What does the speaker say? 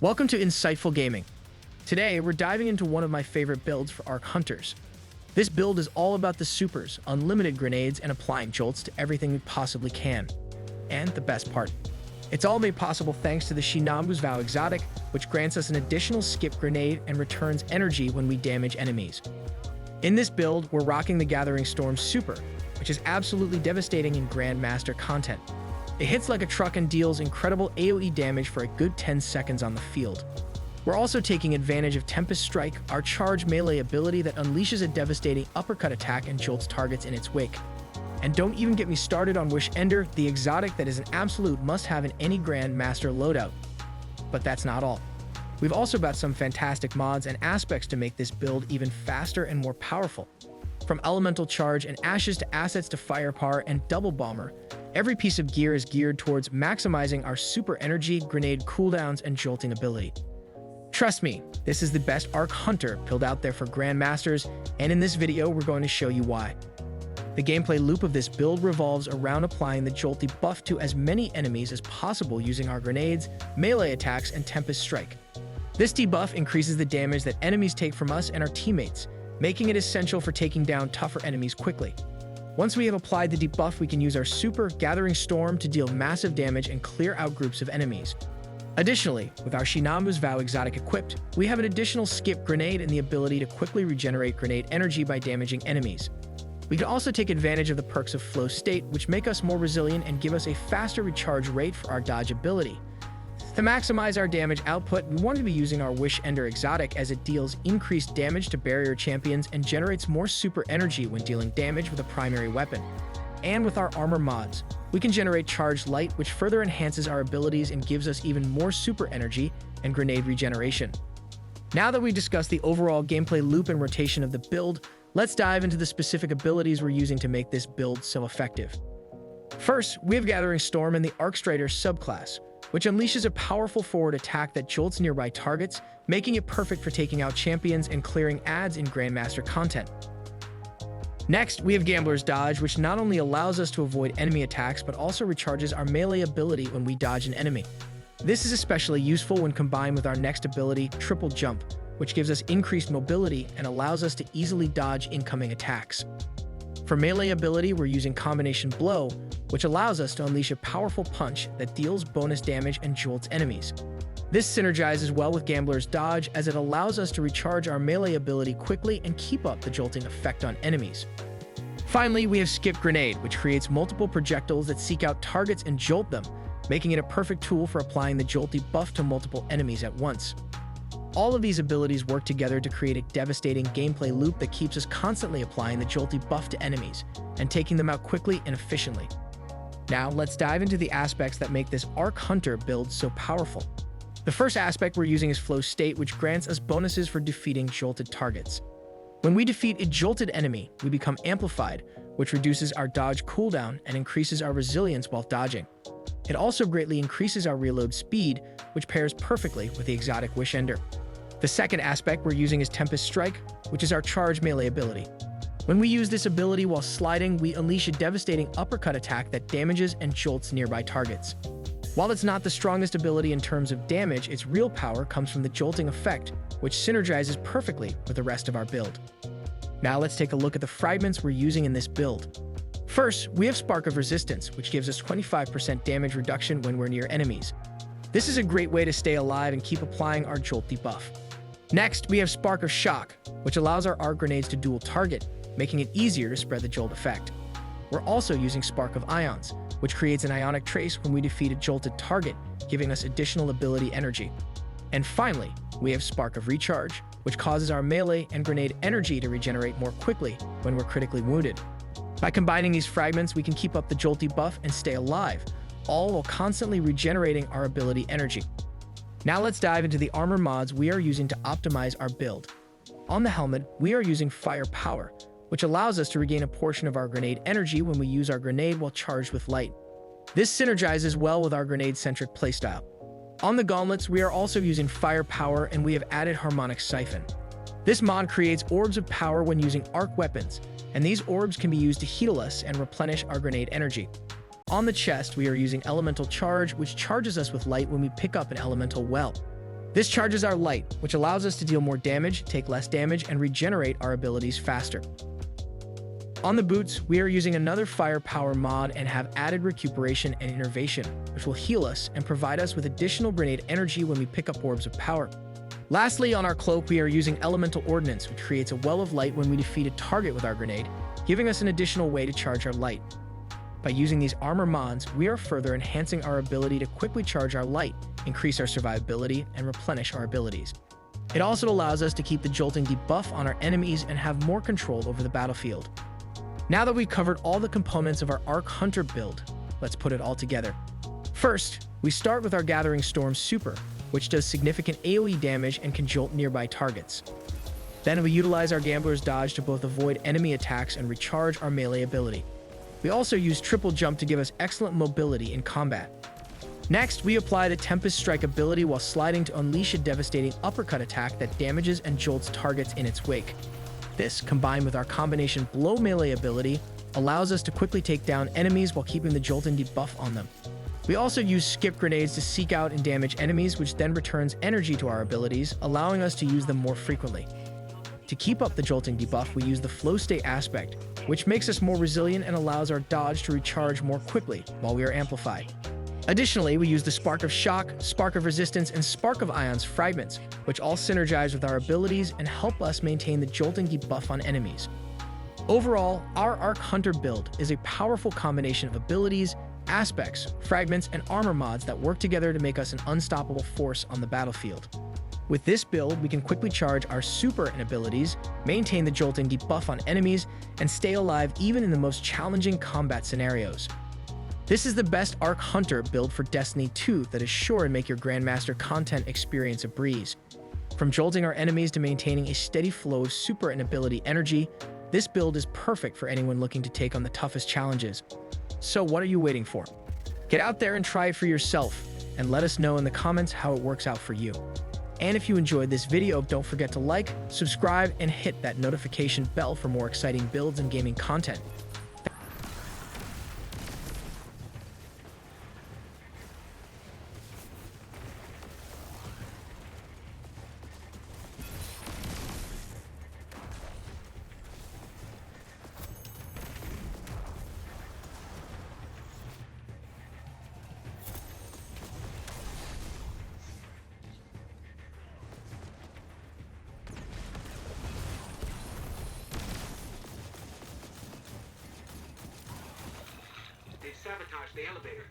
Welcome to Insightful Gaming. Today, we're diving into one of my favorite builds for Arc Hunters. This build is all about the supers, unlimited grenades, and applying jolts to everything we possibly can. And the best part, it's all made possible thanks to the Shinobu's Vow exotic, which grants us an additional skip grenade and returns energy when we damage enemies. In this build, we're rocking the Gathering Storm Super, which is absolutely devastating in Grandmaster content. It hits like a truck and deals incredible AoE damage for a good 10 seconds on the field. We're also taking advantage of Tempest Strike, our charge melee ability that unleashes a devastating uppercut attack and jolts targets in its wake. And don't even get me started on Wish Ender, the exotic that is an absolute must-have in any Grandmaster loadout. But that's not all. We've also got some fantastic mods and aspects to make this build even faster and more powerful. From Elemental Charge and Ashes to Assets to Firepower and Double Bomber, every piece of gear is geared towards maximizing our super energy, grenade cooldowns, and jolting ability. Trust me, this is the best Arc Hunter build out there for Grandmasters, and in this video we're going to show you why. The gameplay loop of this build revolves around applying the Jolty buff to as many enemies as possible using our grenades, melee attacks, and Tempest Strike. This debuff increases the damage that enemies take from us and our teammates, making it essential for taking down tougher enemies quickly. Once we have applied the debuff, we can use our super Gathering Storm to deal massive damage and clear out groups of enemies. Additionally, with our Shinobu's Vow exotic equipped, we have an additional skip grenade and the ability to quickly regenerate grenade energy by damaging enemies. We can also take advantage of the perks of Flow State, which make us more resilient and give us a faster recharge rate for our dodge ability. To maximize our damage output, we want to be using our Wish Ender exotic as it deals increased damage to barrier champions and generates more super energy when dealing damage with a primary weapon. And with our armor mods, we can generate Charged Light, which further enhances our abilities and gives us even more super energy and grenade regeneration. Now that we've discussed the overall gameplay loop and rotation of the build, let's dive into the specific abilities we're using to make this build so effective. First, we have Gathering Storm and the Arc Strider subclass, which unleashes a powerful forward attack that jolts nearby targets, making it perfect for taking out champions and clearing adds in Grandmaster content. Next, we have Gambler's Dodge, which not only allows us to avoid enemy attacks, but also recharges our melee ability when we dodge an enemy. This is especially useful when combined with our next ability, Triple Jump, which gives us increased mobility and allows us to easily dodge incoming attacks. For melee ability, we're using Combination Blow, which allows us to unleash a powerful punch that deals bonus damage and jolts enemies. This synergizes well with Gambler's Dodge as it allows us to recharge our melee ability quickly and keep up the jolting effect on enemies. Finally, we have Skip Grenade, which creates multiple projectiles that seek out targets and jolt them, making it a perfect tool for applying the Jolty buff to multiple enemies at once. All of these abilities work together to create a devastating gameplay loop that keeps us constantly applying the Jolty buff to enemies and taking them out quickly and efficiently. Now, let's dive into the aspects that make this Arc Hunter build so powerful. The first aspect we're using is Flow State, which grants us bonuses for defeating jolted targets. When we defeat a jolted enemy, we become amplified, which reduces our dodge cooldown and increases our resilience while dodging. It also greatly increases our reload speed, which pairs perfectly with the exotic Wish Ender. The second aspect we're using is Tempest Strike, which is our charge melee ability. When we use this ability while sliding, we unleash a devastating uppercut attack that damages and jolts nearby targets. While it's not the strongest ability in terms of damage, its real power comes from the jolting effect, which synergizes perfectly with the rest of our build. Now let's take a look at the fragments we're using in this build. First, we have Spark of Resistance, which gives us 25% damage reduction when we're near enemies. This is a great way to stay alive and keep applying our jolt debuff. Next, we have Spark of Shock, which allows our arc grenades to dual target, making it easier to spread the jolt effect. We're also using Spark of Ions, which creates an ionic trace when we defeat a jolted target, giving us additional ability energy. And finally, we have Spark of Recharge, which causes our melee and grenade energy to regenerate more quickly when we're critically wounded. By combining these fragments, we can keep up the Jolty buff and stay alive, all while constantly regenerating our ability energy. Now let's dive into the armor mods we are using to optimize our build. On the helmet, we are using Firepower, which allows us to regain a portion of our grenade energy when we use our grenade while charged with light. This synergizes well with our grenade-centric playstyle. On the gauntlets, we are also using Firepower and we have added Harmonic Siphon. This mod creates orbs of power when using arc weapons, and these orbs can be used to heal us and replenish our grenade energy. On the chest, we are using Elemental Charge, which charges us with light when we pick up an elemental well. This charges our light, which allows us to deal more damage, take less damage, and regenerate our abilities faster. On the boots, we are using another firepower mod and have added recuperation and innervation, which will heal us and provide us with additional grenade energy when we pick up orbs of power. Lastly, on our cloak, we are using elemental ordnance, which creates a well of light when we defeat a target with our grenade, giving us an additional way to charge our light. By using these armor mods, we are further enhancing our ability to quickly charge our light, increase our survivability, and replenish our abilities. It also allows us to keep the jolting debuff on our enemies and have more control over the battlefield. Now that we've covered all the components of our Arc Hunter build, let's put it all together. First, we start with our Gathering Storm Super, which does significant AoE damage and can jolt nearby targets. Then we utilize our Gambler's Dodge to both avoid enemy attacks and recharge our melee ability. We also use Triple Jump to give us excellent mobility in combat. Next, we apply the Tempest Strike ability while sliding to unleash a devastating uppercut attack that damages and jolts targets in its wake. This, combined with our combination Blow melee ability, allows us to quickly take down enemies while keeping the jolting debuff on them. We also use Skip Grenades to seek out and damage enemies, which then returns energy to our abilities, allowing us to use them more frequently. To keep up the jolting debuff, we use the Flow State aspect, which makes us more resilient and allows our dodge to recharge more quickly while we are amplified. Additionally, we use the Spark of Shock, Spark of Resistance, and Spark of Ion's fragments, which all synergize with our abilities and help us maintain the jolting debuff on enemies. Overall, our Arc Hunter build is a powerful combination of abilities, aspects, fragments, and armor mods that work together to make us an unstoppable force on the battlefield. With this build, we can quickly charge our super and abilities, maintain the jolting debuff on enemies, and stay alive even in the most challenging combat scenarios. This is the best Arc Hunter build for Destiny 2 that is sure to make your Grandmaster content experience a breeze. From jolting our enemies to maintaining a steady flow of super and ability energy, this build is perfect for anyone looking to take on the toughest challenges. So what are you waiting for? Get out there and try it for yourself, and let us know in the comments how it works out for you. And if you enjoyed this video, don't forget to like, subscribe, and hit that notification bell for more exciting builds and gaming content. They sabotaged the elevator.